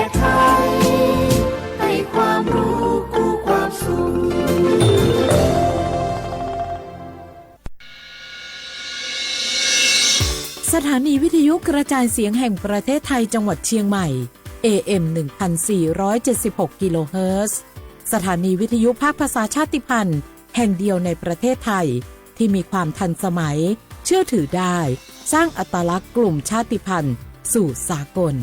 ศไทยให้ความรู้กู้ความสุขสถานีวิทยุกระจายเสียงแห่งประเทศไทยจังหวัดเชียงใหม่ AM 1476 กิโลเฮิรตซ์สถานีวิทยุภาคภาษาชาติพันธุ์แห่งเดียวในประเทศไทยที่มีความทันสมัยเชื่อถือได้สร้างอัตลักษณ์กลุ่มชาติพันธุ์สู่สากล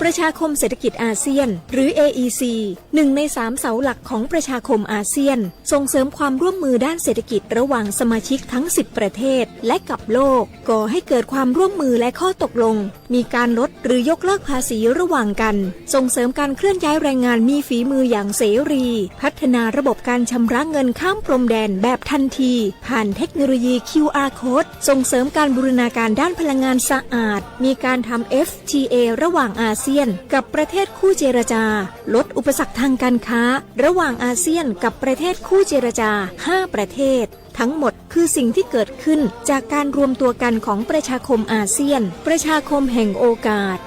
ประชาคมเศรษฐกิจอาเซียนหรือ AEC 1 ใน 3 เสาหลักของประชาคมอาเซียนส่งเสริมความร่วมมือด้านเศรษฐกิจระหว่างสมาชิกทั้ง 10 ประเทศและกับโลกก่อให้เกิดความร่วมมือและข้อตกลงมีการลดหรือยกเลิกภาษีระหว่างกันส่งเสริมการเคลื่อนย้ายแรงงานมีฝีมืออย่างเสรีพัฒนาระบบการชำระเงินข้ามพรมแดนแบบทันทีผ่านเทคโนโลยี QR Code ส่งเสริมการบูรณาการด้านพลังงานสะอาดมีการทำ FTA ระหว่างอาเซียนกับประเทศคู่เจรจาลดอุปสรรคทางการค้าระหว่างอาเซียนกับประเทศคู่เจรจา 5 ประเทศทั้งหมดคือสิ่งที่เกิดขึ้นจากการรวมตัวกันของประชาคมอาเซียนประชาคมแห่งโอกาส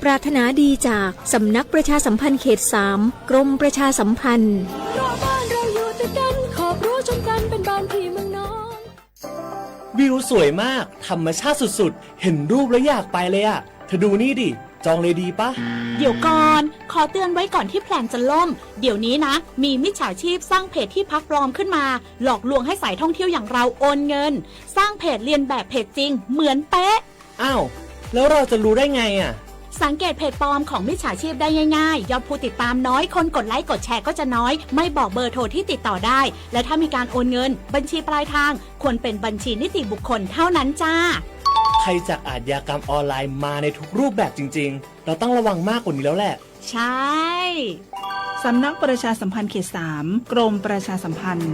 ปรารถนาดีจากสำนักประชาสัมพันธ์เขต 3 กรมประชาสัมพันธ์บ้านเราอยู่ติดกันขอบรู้ชมกันเป็นบ้านพี่เมืองน้องวิวสวยมากธรรมชาติสุดๆเห็นรูปแล้วอยากไปเลยอะเธอดูนี่ดิจองเลยดีปะเดี๋ยวก่อนขอเตือนไว้ก่อนที่แพลนจะล่มเดี๋ยวนี้นะมีมิจฉาชีพสร้างเพจที่พักปลอมขึ้นมาหลอกลวงให้สายท่องเที่ยวอย่างเราโอนเงินสร้างเพจเลียนแบบเพจจริงเหมือนเป๊ะอ้าวแล้วเราจะรู้ได้ไงอะสังเกตเพจปลอมของมิจฉาชีพได้ง่ายๆยอดผู้ติดตามน้อยคนกดไลค์กดแชร์ก็จะน้อยไม่บอกเบอร์โทรที่ติดต่อได้และถ้ามีการโอนเงินบัญชีปลายทางควรเป็นบัญชีนิติบุคคลเท่านั้นจ้าภัยจากอาชญากรรมออนไลน์มาในทุกรูปแบบจริงๆเราต้องระวังมากกว่านี้แล้วแหละใช่สำนักประชาสัมพันธ์เขต 3 กรมประชาสัมพันธ์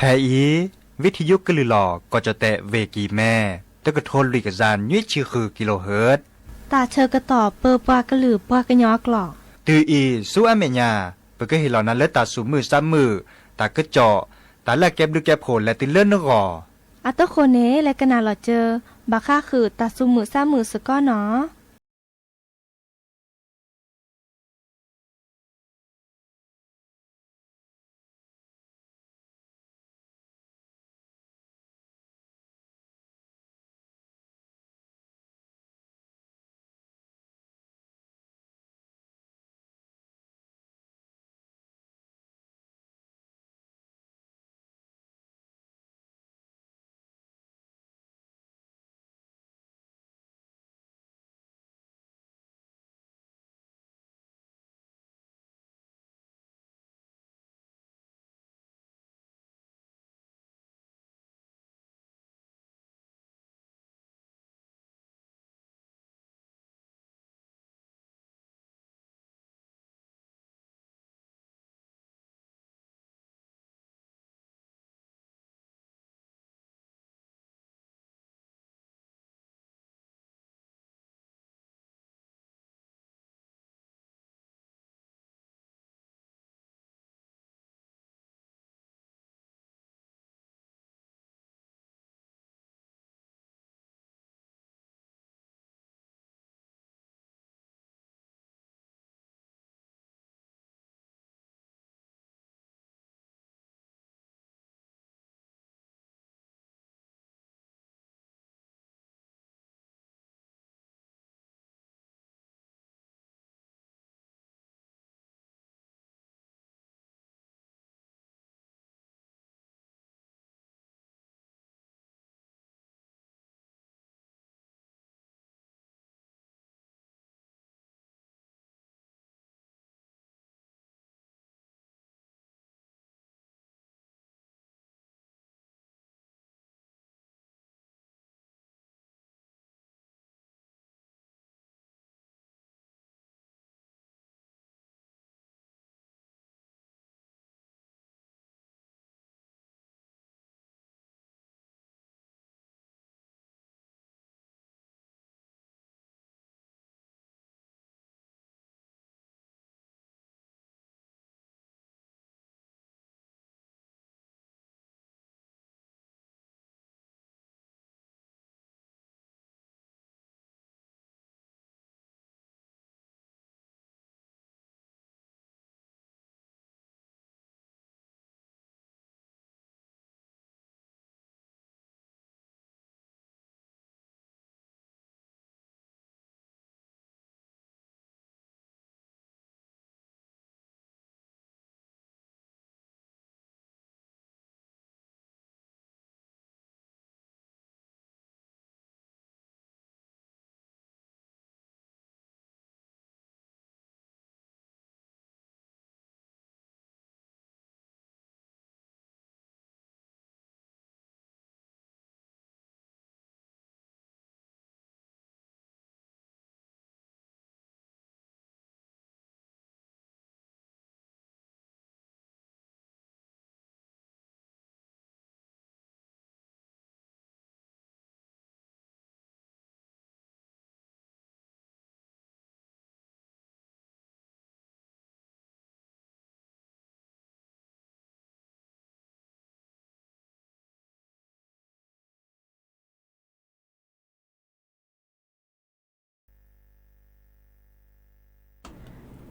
แพอีวิทยุกลือหลอก็จะแตะเวกีแม่ตะกะทนลิกจานยุ้ยชื่อคือกิโลเฮิรตซ์ตาเชอกระตอบเปอปากระหลือปากระยอกหลอกตืออีสู้อเมญาเปก็เห็นเหล่านั้นและตาสูมือซ้ำมือตากระเจาะตาแลกแก็บดูแก็บโผลและติเลื่อนนกออัตโคเนและกนาหลอเจอบาค่าคือตาสูมือซ้ำมือสก้อเนาะ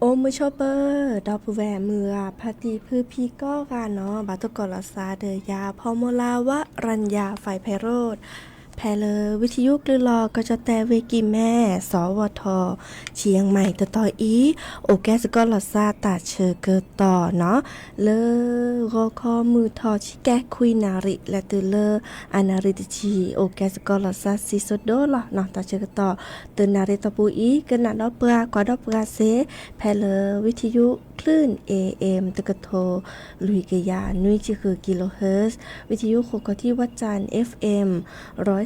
โอมือชอเปอร์ดอกผู้แหวมือพาตีพือพีก็กันเนาะบาตุกอลาซาเดยาพอโมลาวะรัญญาไฟไพโรธแพเลวิทยุกลือลอก็จะแต่เวกีแม่สวทเชียงใหม่ต่ออีโอแกสกอลาซาตาเชอเกต่อเนาะเลโรคอมือทอชิแกคุยนาริและตือเลอานาริตชีโอแกสกอลาซาซิโซโดลเนาะตาเชอต่อตือนาริตปูอีกันนาดอเปรากว่าดอเปราเซแพเลวิทยุคลื่น AM ตะกะโทลุยกะยานุยจิคือกิโลเฮิรตซ์วิทยุโคกที่วัดจันทร์ FM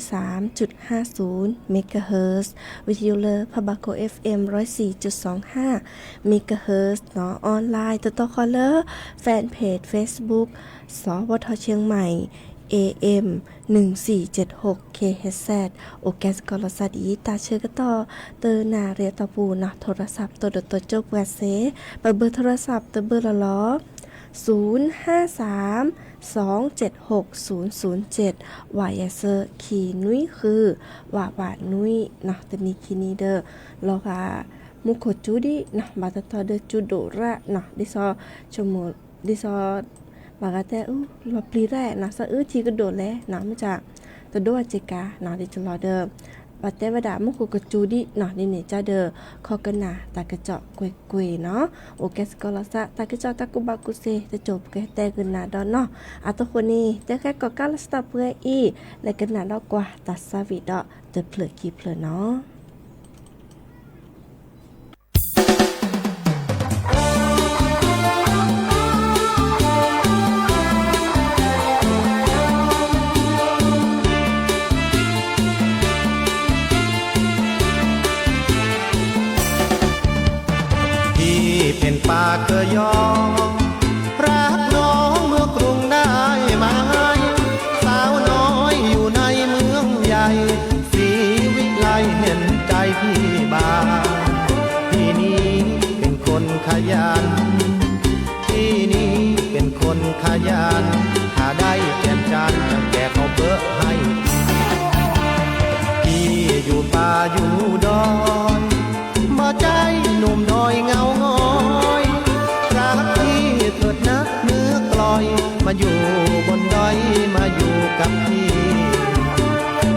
103.50 เมกะเฮิรตซ์วิทยุเลอพบาโก FM 104.25 เมกะเฮิรตซ์เนาะออนไลน์ต่อคอลเลอร์แฟนเพจ Facebook สวทเชียงใหม่ AM 1476 KHZ โอแกสกอลสัดอีตาเชื่อกต่อเตอนาเรียตปูนะโทรศัพท์ตัวเดตัวจบแวเซเบอร์โทรศัพท์เบอร์ละล้อ053 276 007วายเซอร์คีนุ้ยคือว่านุ้ยนะตนี้คีนีเดอลอกามุโคจูดินะบาตตอเดจูโดระนะดิซอชโมดิซอบากาแต่ลอปลีแร่นะสะทีก็โดดแล้วนะมาจากตัวโดเจกานะดิจลอเดอบาแต่วดามุโคกจูดินะนี่เนี่ยจ้าเดอคอกะนาตากระเจาะกวยเนาะโอแกสกอลาซะตากระเจาะตะกุบากุเซจะจบแกแต่กันนาดอนเนาะอะตะคนนี้แต่แค่ก็กาลสตาเปอีและกันนาดอกกว่าตัดซาวิดอเดเพลกีเพลเนาะเป็นปากเกยอรักน้องเมื่อกรุงได้ไหมสาวน้อยอยู่ในเมืองใหญ่สีวิไลเห็นใจพี่บ้างที่นี่เป็นคนขยันที่นี่เป็นคนขยันถ้าได้แจมจานจะแก่เขาเบอะให้พี่อยู่ป่าอยู่ดอยบ่ใจหนุ่มดอยเงางอยรักพี่เถิดนะเนื้อกลอยมาอยู่บนดอยมาอยู่กับพี่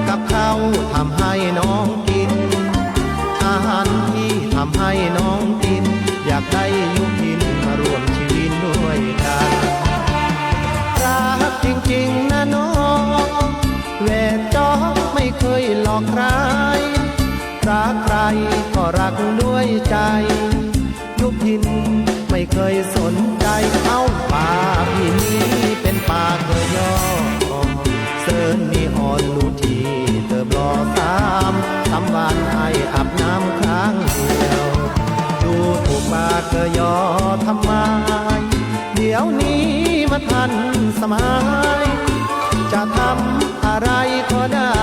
กับข้าวทำให้น้องกินอาหารที่ทำให้น้องกินอยากได้อยู่กินมาร่วมชีวิตด้วยกันรักจริงๆนะน้องแหวนจอกไม่เคยหลอกใครรักใครก็รักด้วยใจยุพินไม่เคยสนใจเอาป่าพี่นี้เป็นป่าเคยย่อเซิร์นนี่อ่อนลูทีเติบรอสามวันให้อาบน้ำครั้งเดียวดูถูกป่าเคยย่อทำไมเดี๋ยวนี้มาทันสมัยจะทำอะไรก็ได้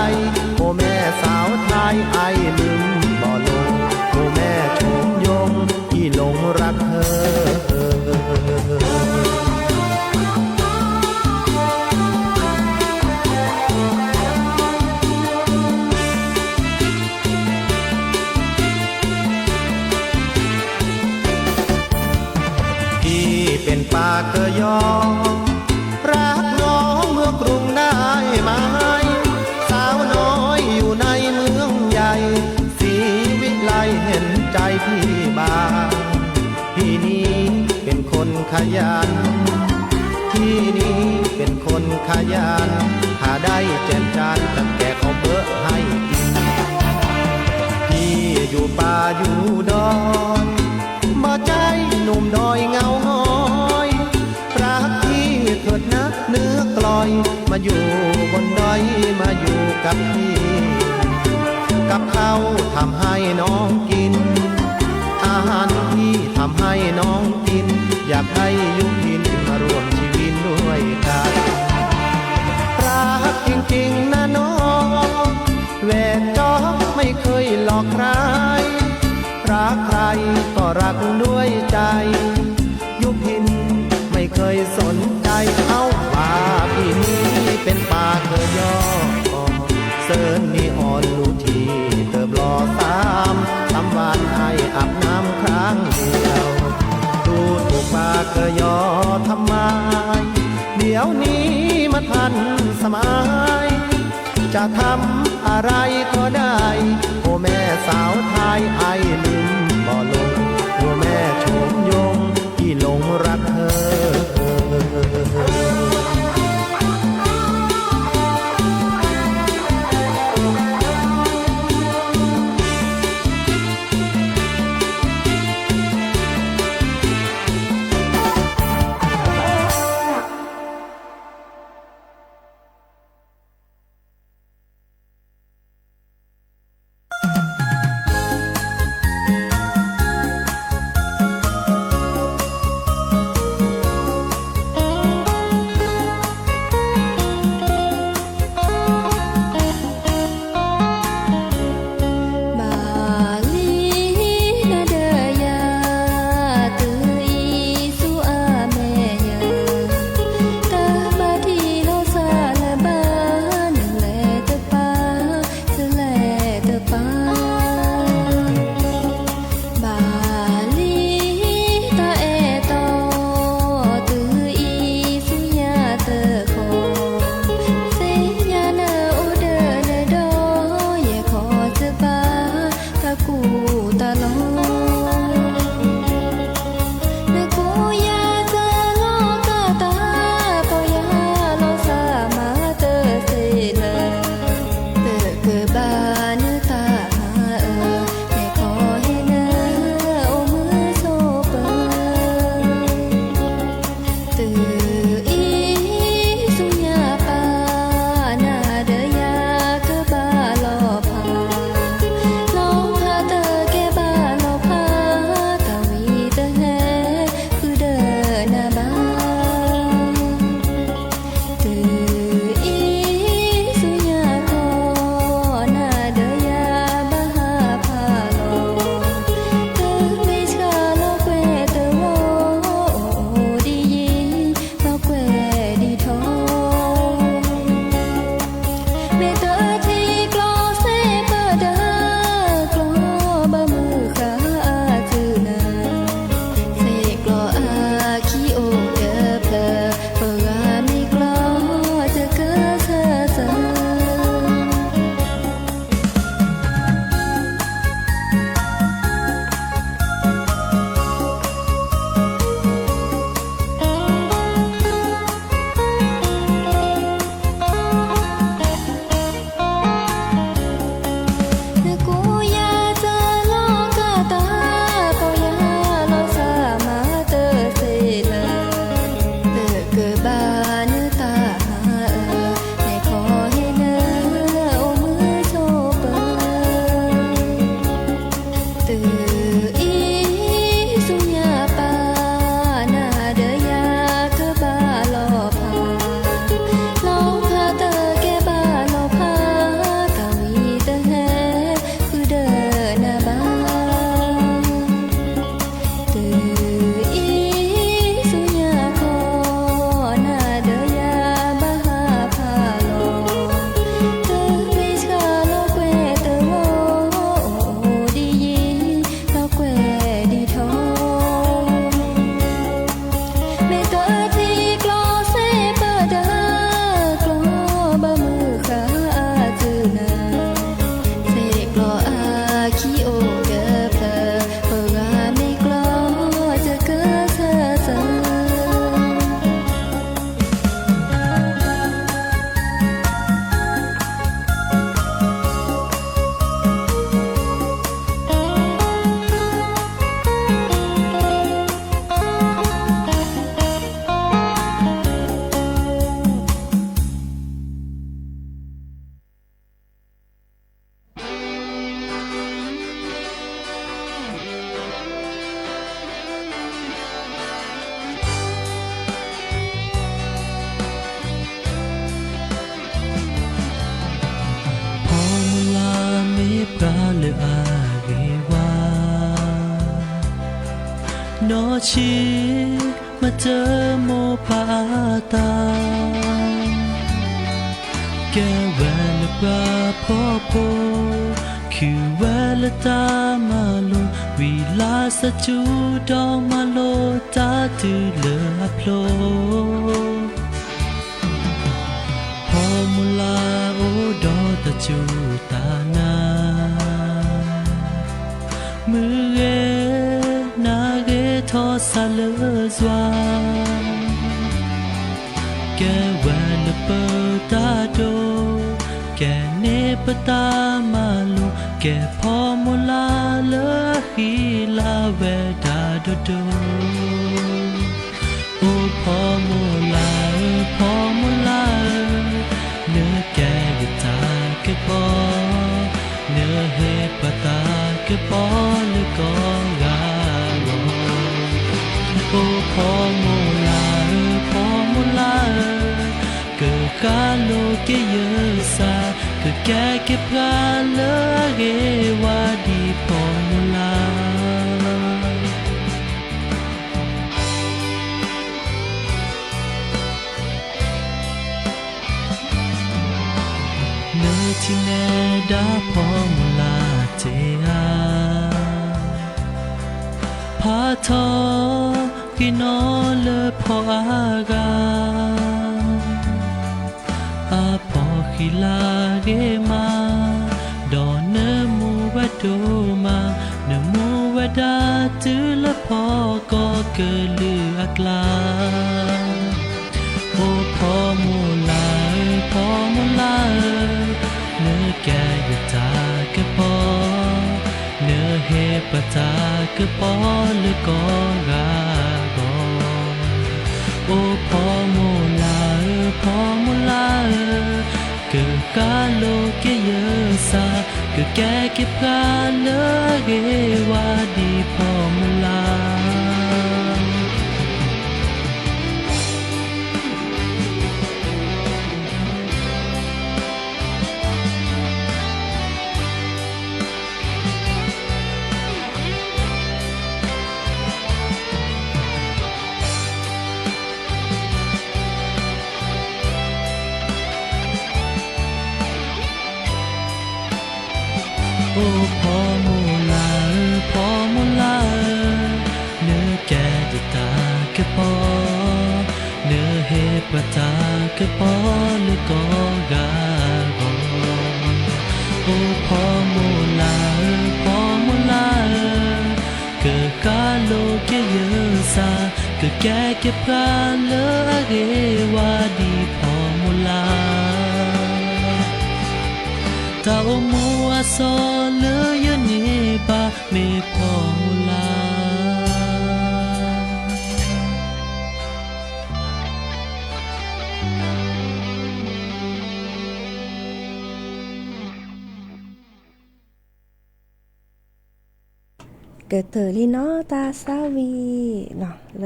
โอ้แม่สาวไทยไอลืมบ่ลงโอ้แม่ชมยงที่หลงรักเธอพี่เป็นปากเกยอรักน้องเมื่อกรุงได้ไหมสาวน้อยอยู่ในเมืองใหญ่สีวิไลเห็นใจพี่บ้างที่นี่เป็นคนขยันที่นี่เป็นคนขยันหาได้แจมจานตั้งแต่เขาเบอะให้กินพี่อยู่ป่าอยู่ดอยบ่ใจหนุ่มดอยเงาง้อยรักพี่เถิดนะเนื้อกลอยมาอยู่บนดอยมาอยู่กับพี่กับข้าวทำให้น้องกินอาหารที่ทำให้น้องกินอยากให้ยุพินมาร่วมชีวิตด้วยกันรักจริงๆนะน้องแหวนจอกไม่เคยหลอกใครรักใครก็รักด้วยใจยุพินไม่เคยสนใจเอาป่าพี่นี้เป็นป่าเคยย่อเซิร์นนี่อ่อนลูทีเติบรอสามวันให้อาบน้ำครั้งเดียว เกยอทำไมเดี๋ยวนี้มาทันสมัยจะทำอะไรก็ได้โอ้แม่สาวไทยไอลืมบ่ลงโอ้แม่ชมยงที่หลงรักเธอ ชีมาเจอโมปาตาแกแวลปลาพ่อโพคือแวลตามาโลวิ วิลาสจูดองมาโลตาตือเลอพโลพอมุลาโอดอตะจูตานามือเกนาเกทอสาเลซวาแกแวนเปตาโดแกเนปตามาโลแกพอมุลาเลฮีลาเวดาโดโดโอพอมุลาพอมุลาเนื้อแกยตาเกปอเนื้อเฮปตาเกปอเลกองาโรโอพอมุลาพอมุลาเกิดกาโลเกเยซาเกิดแกเก็บกาเลเกวาดีพอมุลาเนื้อที่แนดาพอมุลาเจอาพาทอกินอเลพออากาอาพอขิลาเกมาดอนเนมูวะโดมาเนมูวะดาตือละพอก็เกลืออักลาโอพอมูลาพอมูลาเนื้อแกยตาเกปอเนื้อเฮปตาเกปอเลกอกาโกโอพอมูลาพอมูลาเกิดกาโลเกเยซาเกิดแกเก็บกาเลเกวาดีพอมูลาโอพอมูลาพอมูลาเนื้อแกจะตาเกปอเนื้อเฮปตาเกปอเลกอกาโกโอพอมูลาพอมูลาเกิดกาโลเกเยซาเกิดแกเก็บกาเลเกวาดีพอมูลาตาโอมัวซอเลยเนบาเมพอมุลาเกิดเตอลีเนาะตาซาวีเนาะเล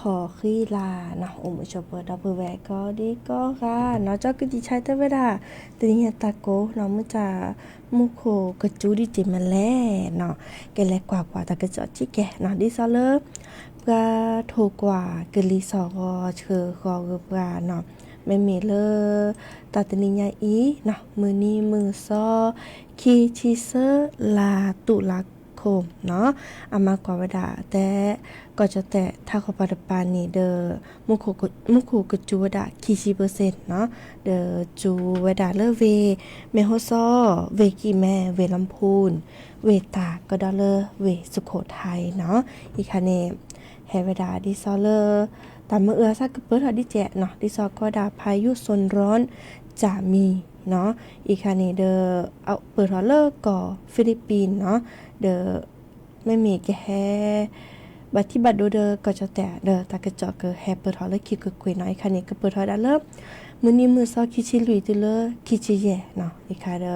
พอขี้ลาเนาะอุมชอบเปิดดับเบิลแวร์ก็ดีก็ค่ะเนาะเจ้าก็ดีใช้แต่เวลาแต่เนี่ยตาโกเนาะมันจะมุโคกระจูดิจิมาแลเนาะแกแลกว่าตากระจอดที่แกเนาะดิซอเลปลาโทกว่าเกลีซอกอเชอคอกปลาเนาะไม่มีเลตาตนิญาอีเนาะมือนี้มือซอคีชิเซอร์ลาตุลักโคมเนาะอามากว่าเวดาแต่ก็จะแต่ถ้าเขาปฏิปานี่เดอมุคุกจูวดาคีชิเปอร์เซ็นต์เนาะเดอจูเวดาเลเวเมโฮซอเวกีแม่เวลำพูนเวตาก็ดาเลเวสุโขทัยเนาะอีคาเนแฮเวดาดิซอเลตามเอือซักเปิดหอดิแจเนาะดิซอก็ดาพายุโซนร้อนจะมีเนาะอีคาเนเดอเอาเปิดหอเลอร์ก่อฟิลิปปินส์เนาะเดอไม่มีแกแฮบัตที่บัตรดูเดอก็จะแต่เดอตากระจอกเกอแฮเปิดหอเลอร์คิดกคุยน้อยคันนี้ก็เปิดหอดาเลิฟมือนี้มือซอคิชิลุยติเลอคิชิแย่เนาะอีคาเดอ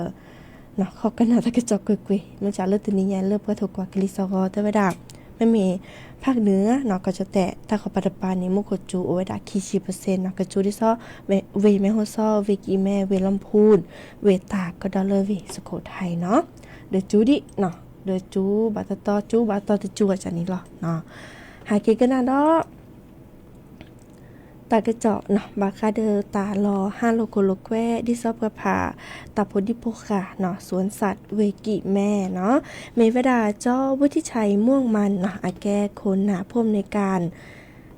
เนาะเขากันหาตากระจอกเกอคุยมันจะเลิศตัวนี้ยันเลิศก็ถูกกว่ากลิซอกอแต่ไม่ได้ไม่มีภาคเหนือเนาะก็จะแต่ถ้าเขาปัตตานีมุกจูโอเวดาคิชิเปอร์เซ็นต์เนาะกระจูดิซอเวแม่โฮซอเวกีแม่เวลำพูนเวตากก็ดาเลเวสุโขทัยเนาะเดอจูดิเนาะเดอจูบาตตอจูบาตตอตจูอาจารย์นี่หรอเนาะหาเกกันนะดอ ตากระเจาะเนาะบาคาเดอตาลอ5โลโกโลแควดิซอบกระผาตาพดิโพคาเนาะสวนสัตว์เวกิแม่เนาะเมวดาเจ้าวุฒิชัยม่วงมันเนาะอาแก้คนหาพ่วมในการ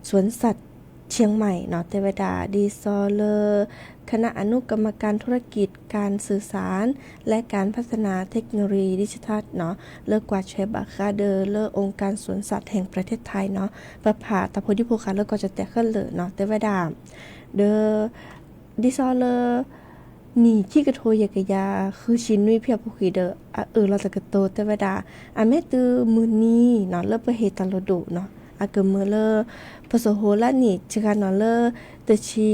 สวนสัตว์เชียงใหม่เนาะเทวดาดีซอเลอร์คณะอนุกรรมการธุรกิจการสื่อสารและการพัฒนาเทคโนโลยีดิจิทัลเนาะเลิกกว่าเชฟบาคาเดอร์เลิกองค์การสวนสัตว์แห่งประเทศไทยเนาะประผาตาโพธิโพคาเลิกก็จะแตกขึ้นเลยเนาะเทวดาเดอดิซอเลอร์นี่ขี้กระโทยกะยาคือชินนุยเพียบผู้ขีเดอเราจะกระโตเทวดาแม่ตือมือนี้เนาะเลิกประเหตุตลอดเนาะเกิดมือเลอพสโหละนี่จะการนอเลอตชี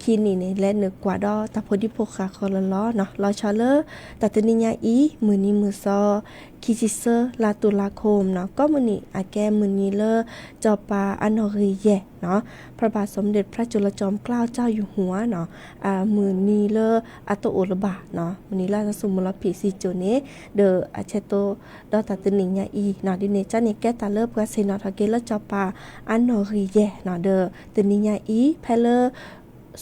คีนี่ในและเนือกว่าดอตาพดิโพคาคอลล้อเนาะรอชอเลอตัตนิญาอีมือนี้มือซอคิจิเซอร์ลาตุลาคมเนาะก็มือนี้แกมือนี้เลอจอปาอันนอรีเยเนาะพระบาทสมเด็จพระจุลจอมเกล้าเจ้าอยู่หัวเนาะมือนี้เลออัตโตโอระบาเนาะมือนี้ราชสมุลปีซีโจเนเดออาเชโตดอตัตนิญาอีเนาะดิเนจ้านี่แกตาเลอเพื่อเซนอทาเกลจอปาอันนอรีเยเนาะเดอตนิญาอีแพเลอ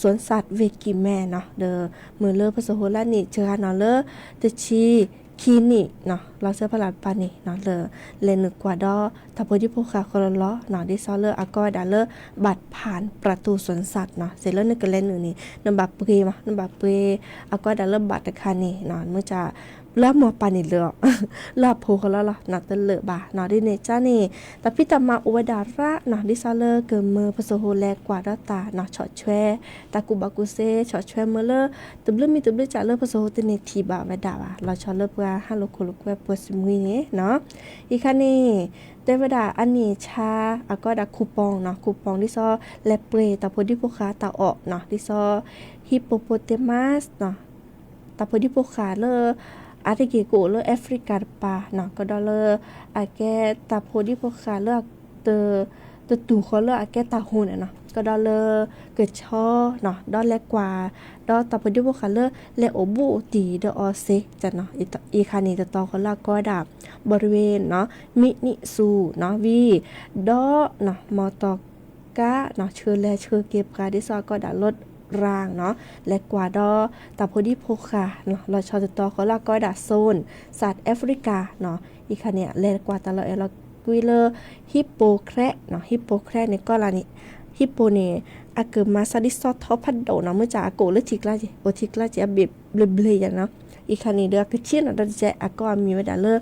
สวนสัตว์เวกิแม่เนาะเดอมือเลอพสโหละนี่เจอเนาะเลอตชีคีนี่เนาะเราเสื้อพลาดปานี่เนาะเลนึกกว่าดอตาโพธิโพคาคอลล้อเนาะดิซอเลออากอดาเลอบัดผ่านประตูสวนสัตว์เนาะเสร็จแล้วนึกกันเล่นนี่นำบับเปรมานํบับเปรอากอดาเลอบัดตะคานี่เนาะเมื่อจะลาหมอปานี่เลอลาโพคอลล้อเนาะตะเลบาเนาะดิเนจ้านี่ตาพิตามาอวดาระเนาะดิซอเลอเกิดมือพสโหแลกว่าดาตาเนาะฉอแชตากุบากุเซฉอแชมือเลอตบเลมีตบเลจ่าเลอพสโหตเนทีบาวดาวะเราชอเลอเพื่อ5โลโคโลแวปสมุยนี่เนาะอีคันนี่เทวดาอันนี้ชาก็ดาคูปองเนาะคูปองที่ซอแลเปรตาโพธิโพคาตาออกเนาะที่ซอฮิปโปโปเตมัสเนาะตาโพธิโพคาเลออาร์ติเกโกเลอแอฟริกาปาเนาะก็ดอเลอแกตาโพธิโพคาเลอเตตูเขาเลอแกตาโหนเนาะก็ดอเลอเกิดช่อเนาะดอแลกว่าดอตาโพธิโพคาเลอแลโอบูตีเดออเซจะเนาะอีคานีจะตอเขาลาก็ดาบบริเวณเนาะมินิซูเนาะวีดอเนาะมอตอกะเนาะเชื่อแลเชื่อเก็บกาดิซอก็ดารถรางเนาะและกว่าดอตาโพธิโพคาเนาะเราชอจะตอเขาลาก็ดาโซนสัตว์แอฟริกาเนาะอีคาเนี่ยและกว่าตาเรากุยเลอฮิปโปแคระเนาะฮิปโปแคระเนี่ยก็ลานี่ฮิปโปเนี่ยเกิดมาซาดิซอทอพัดโดเนาะเมื่อจากโกเลจิกลาจิโอจิกลาจิเบบเบลๆอย่างเนาะอีคันนี้เดือกเชียนเราจะก็มีเวลาเลอ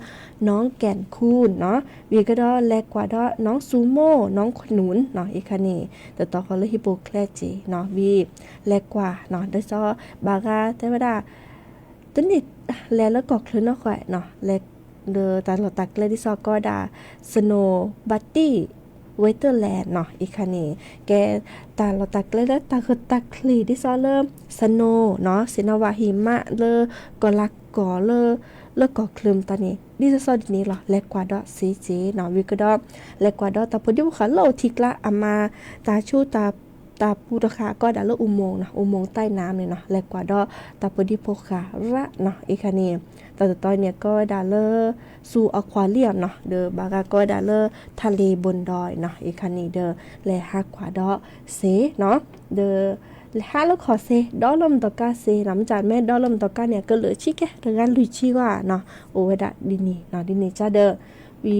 น้องแก่นคูนเนาะวีก็ดอแลกว่าดอน้องซูโม่น้องขนุนเนาะอีคันนี้แต่ต่อเขาเลยฮิปโปแคลจีเนาะวีแลกกว่าเนาะได้ซอบากาเทวดาตอนนี้แลแล้วก็คลื่นเนาะข่อยเนาะแลเดอตาหลอตักเลยที่ซอก็ดาสโนบัตตี้เวเตอร์แลนด์เนาะอีกคันนี้แกตาเราตักเลยแล้วตาคือตักคลีที่ซอเริ่มสโนเนาะสินาวาหิมะเลก็ลักก่อเลก่อคลืมตอนนี้ดิซอดินี้หรอแลกว่าดอซีจีเนาะวิกดอแลกว่าดอตาพดิวขาโลทิกละอามาตาชูตาปูตะขาก็ดาเลอุโมงค์นะอุโมงค์ใต้น้ำเลยเนาะแลกว่าดอตาพดิโพคาระเนาะอีกคันนี้แต่ตอนเนี่ยก็ดาเลอร์ซูอควาเรียมเนาะเดอบากาก็ดาเลอร์ทะเลบนดอยเนาะอีกคันนี้เดอแลฮักขวาดอเซเนาะเดอฮัลโหลขอเซดอลมตอกาเซน้ำจานแม่ดอลมตอกาเนี่ยก็เหลือชิแกเรื่องลุยชิว่าเนาะโอเวดาดินีเนาะดินีจ้าเดอวี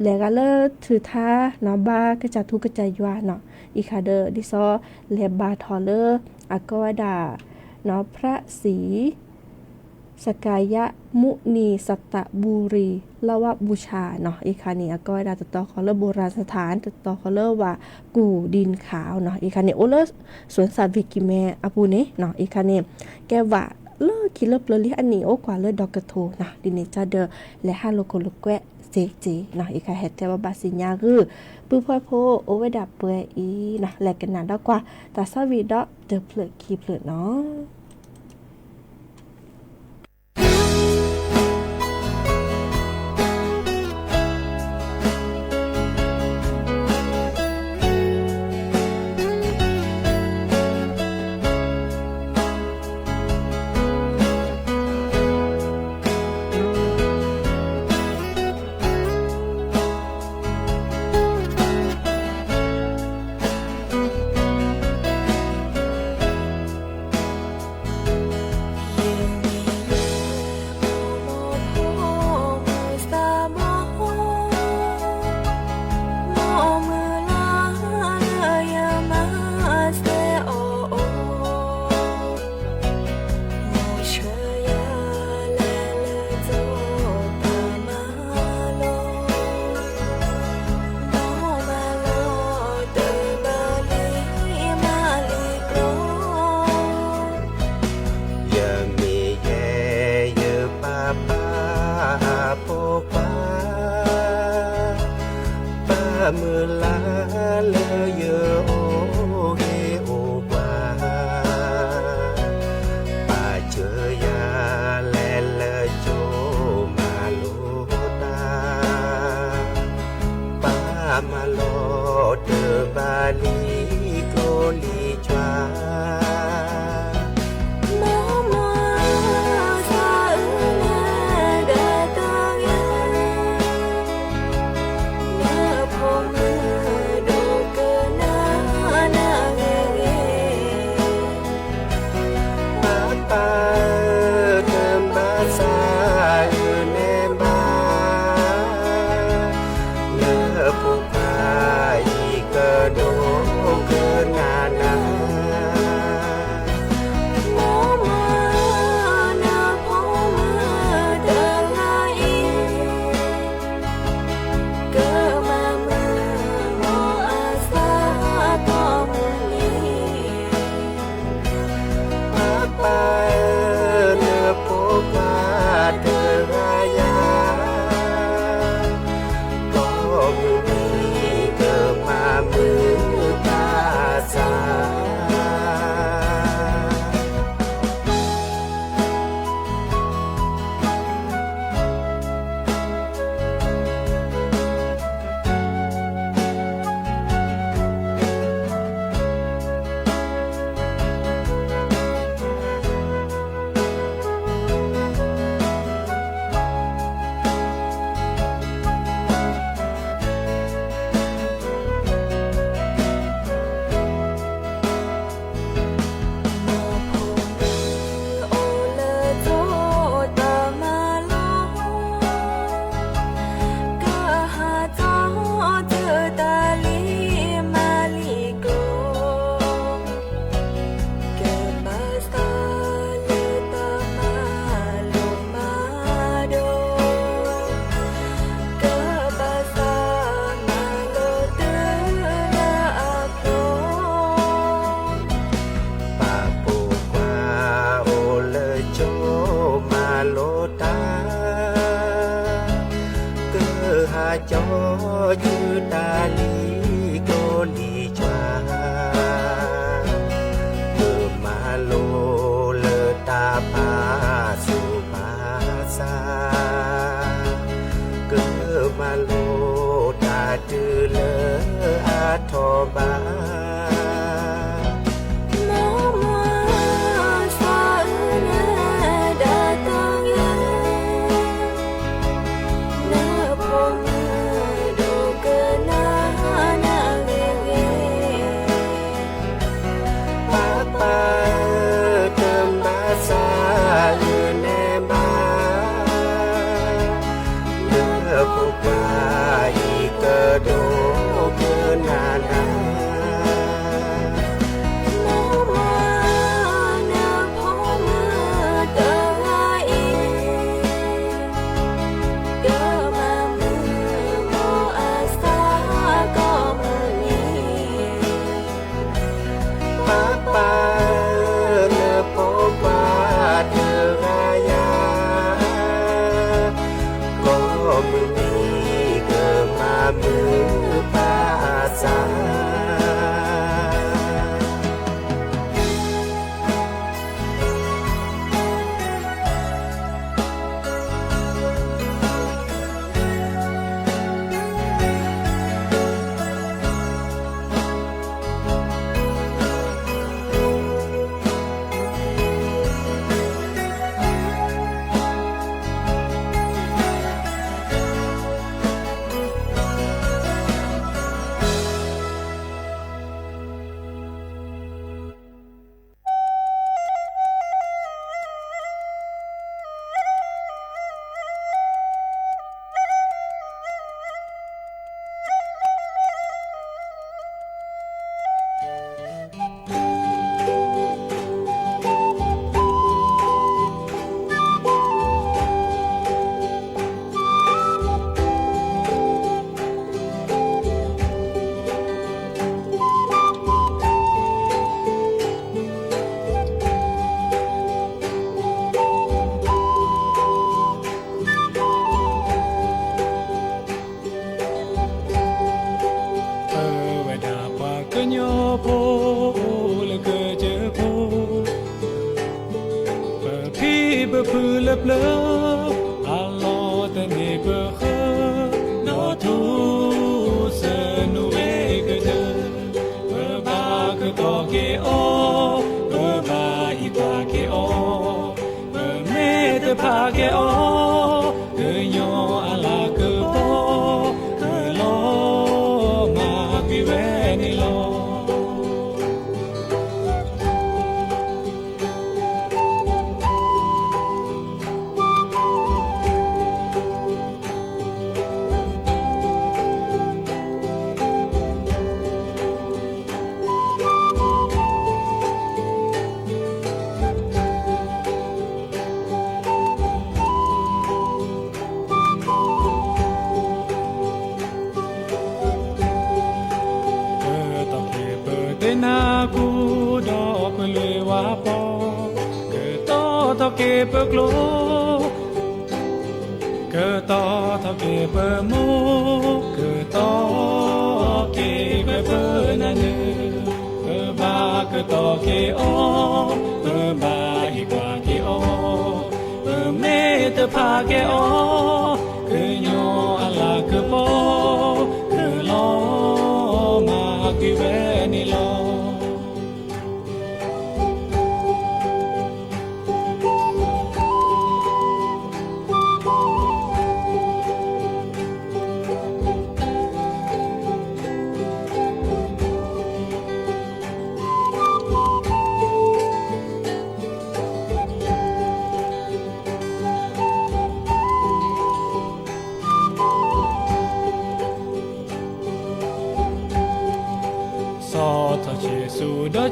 แลกาเลอร์ถือท่าเนาะบาก็จะทุกกระจายยัวเนาะอีคาเดอดิซอแลบาทอเลอร์ก็ดาเนาะพระศรีสกายะมุนีสัตตบุรีลาวบูชาเนาะอีคานี่ก็ได้ติดต่อเขาเลิกโบราณสถานติดต่อเขาเลิกว่ากู่ดินขาวเนาะอีคานี่โอเลิกสวนสัตว์เวกิแมอาปูเน่เนาะอีคานี่แกว่าเลิกคิดเลิกเลยอันนี้โอ้กว่าเลิกดอกกระโทนะดินจ้าเดอและ5โลโกโลแกะเจเจเนาะอีคาเฮ็ดแต่ว่าบาสิญญาคือปื้อพ่อโพโอเวดับเปยอีเนาะแลกกันนานดอกกว่าแต่ซาวีดอเจอเปลือกคีเปลือกเนาะ บา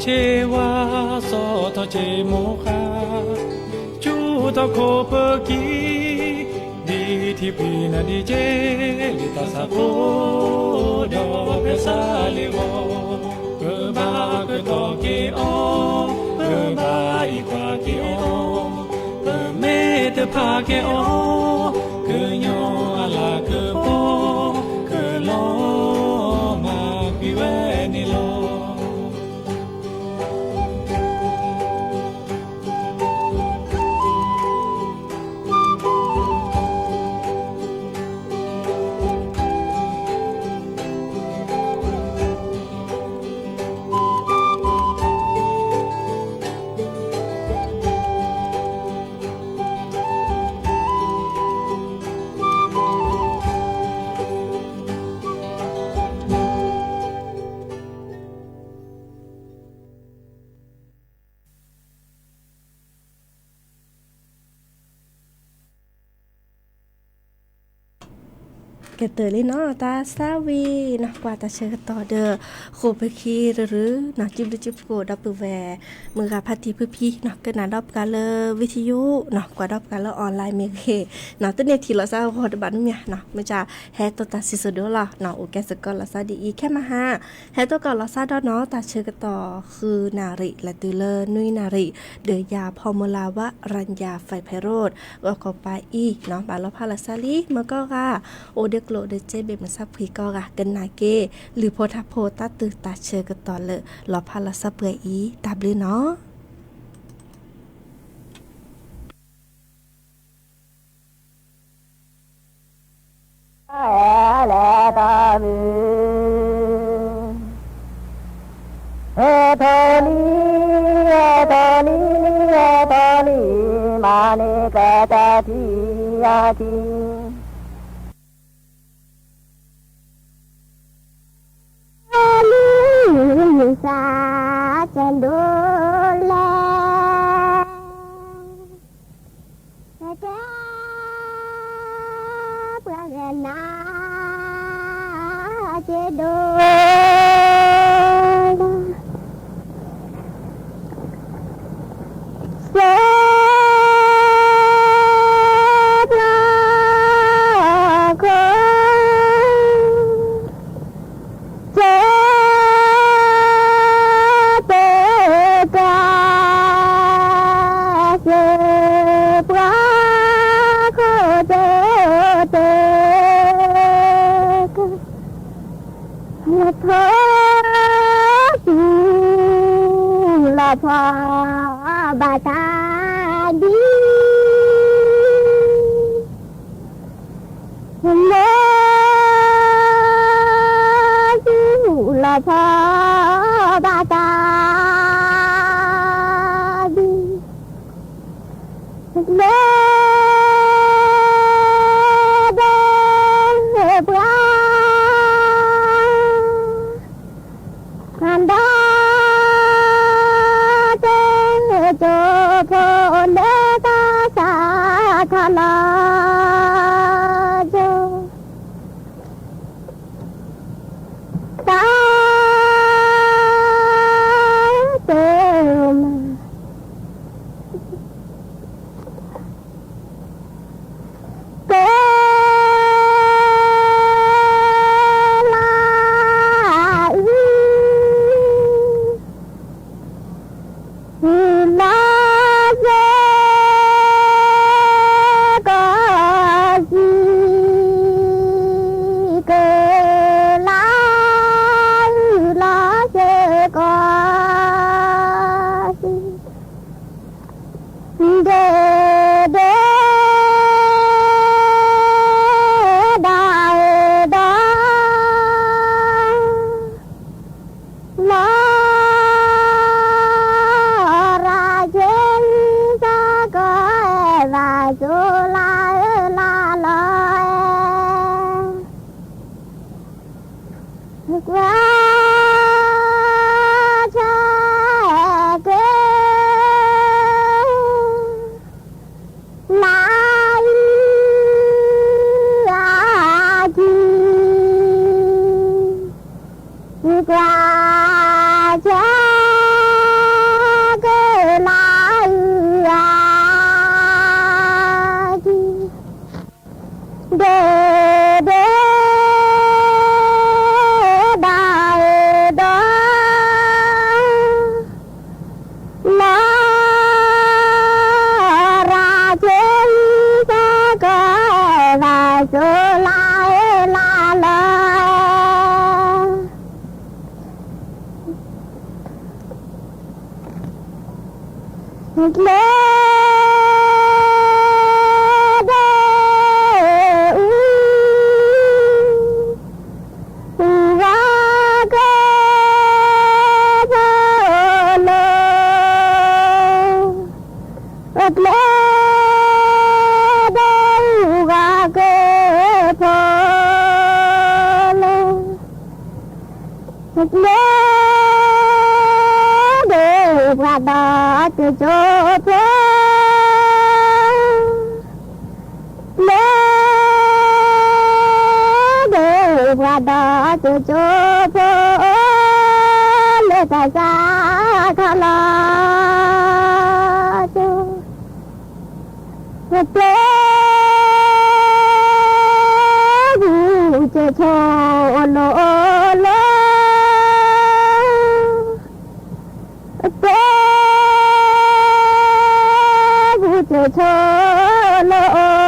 เชวาโซทอเจโมคาจูตะโคเปกีดีที่พีนาดีเจลิตาสาโคดอเปซาเลโวเกบาเกตอเกโอเกบาอีควาเกโอเกเมเตพาเกโอเกโยอาลาเกโปเกโลมากิเวนิโล กเตอร์เลยเนาะตาซาวีเนาะกว่าตาเชิญต่อเด้อโคไปคีหรือเนาะจิบจิบโกดับเบิลแวร์มือกับพัทธีพื้พี่เนาะก็น่าดอบกันเลยวิทยุเนาะกว่าดอบกันเลยออนไลน์เมเคเนาะตั้งแต่ที่เราทราบพอดบันเนี่ยเนาะมันจะแฮตตาซิสโดล่ะเนาะโอเคสกอลเราทราบดีแค่มาหาแฮตตัวก่อนเราทราบเนาะตาเชิญต่อคือนาริและตือเลนุยนาริเดือยาพอมลาวะรัญญาไฟไพโรดก็ไปอีเนาะบาลพาลาซาลีมันก็ว่าโอเดกโลเดเจเบมันซับพีก็ว่ากันนาเกหรือโพธาโพตาตือตาเชกันต่อเลยลอพาลาซาเปื่อยอีตาบลือเนาะมาเนกะตาทิยาทิสาจันดูแลเจ้าเพื่อนนาเจดูพอบาตาดีโมจูลาพอบาตาดีโมเดปราคันดาโจโพเดตาสาธานาโจตาเตมเกลาโจโพเล đó cho phố lệ ta ra khá là cho tế vụ cho lỗ lỗ tế vụ cho lỗ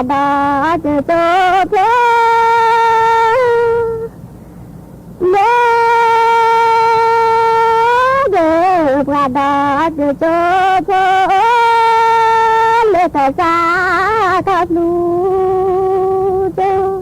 đó cho phố lễ được qua đó cho phố lễ ta ra các lu cho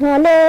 ทะเลเ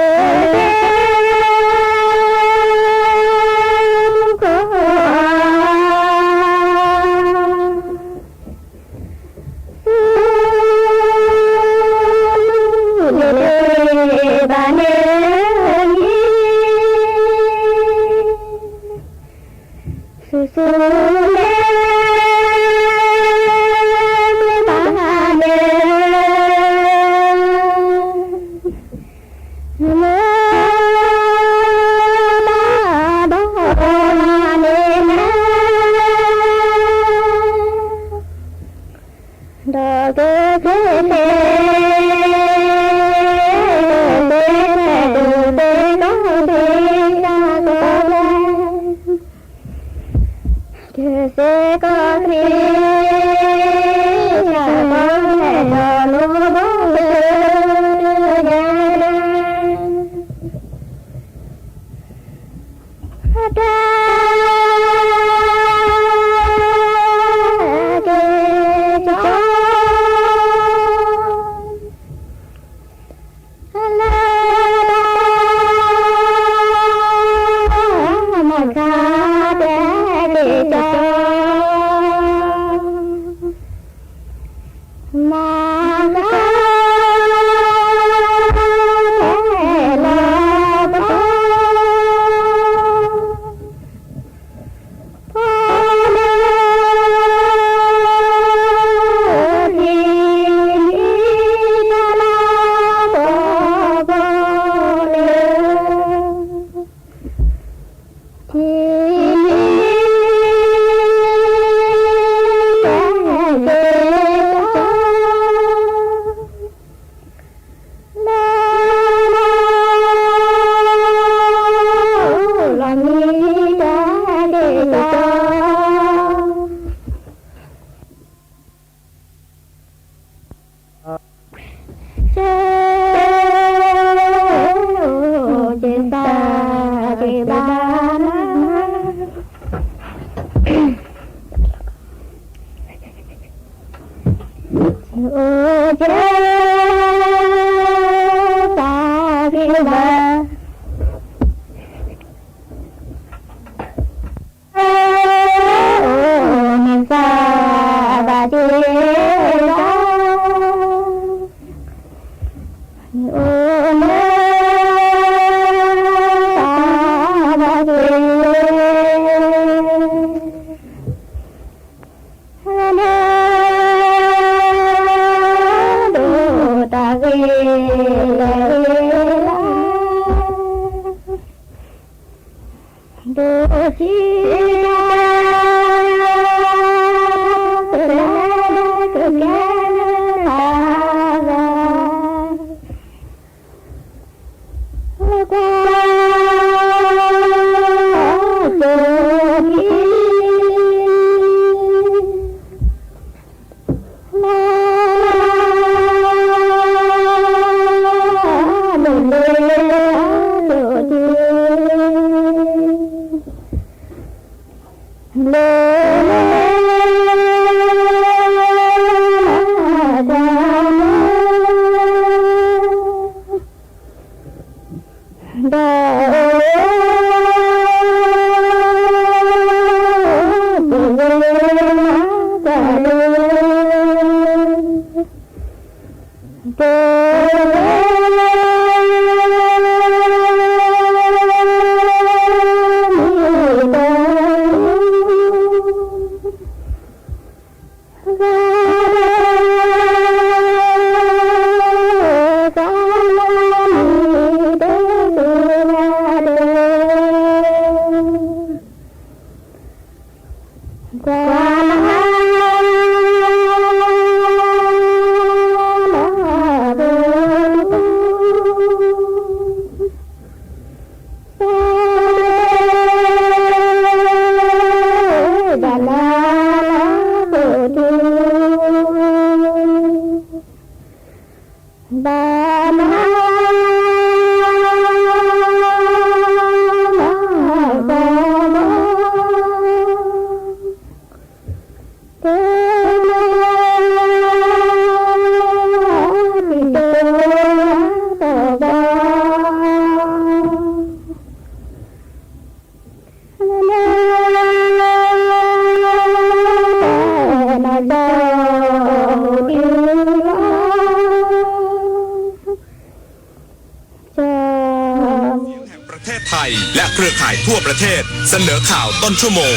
ประเทศไทยและเครือข่ายทั่วประเทศเสนอข่าวต้นชั่วโมง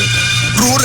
รู้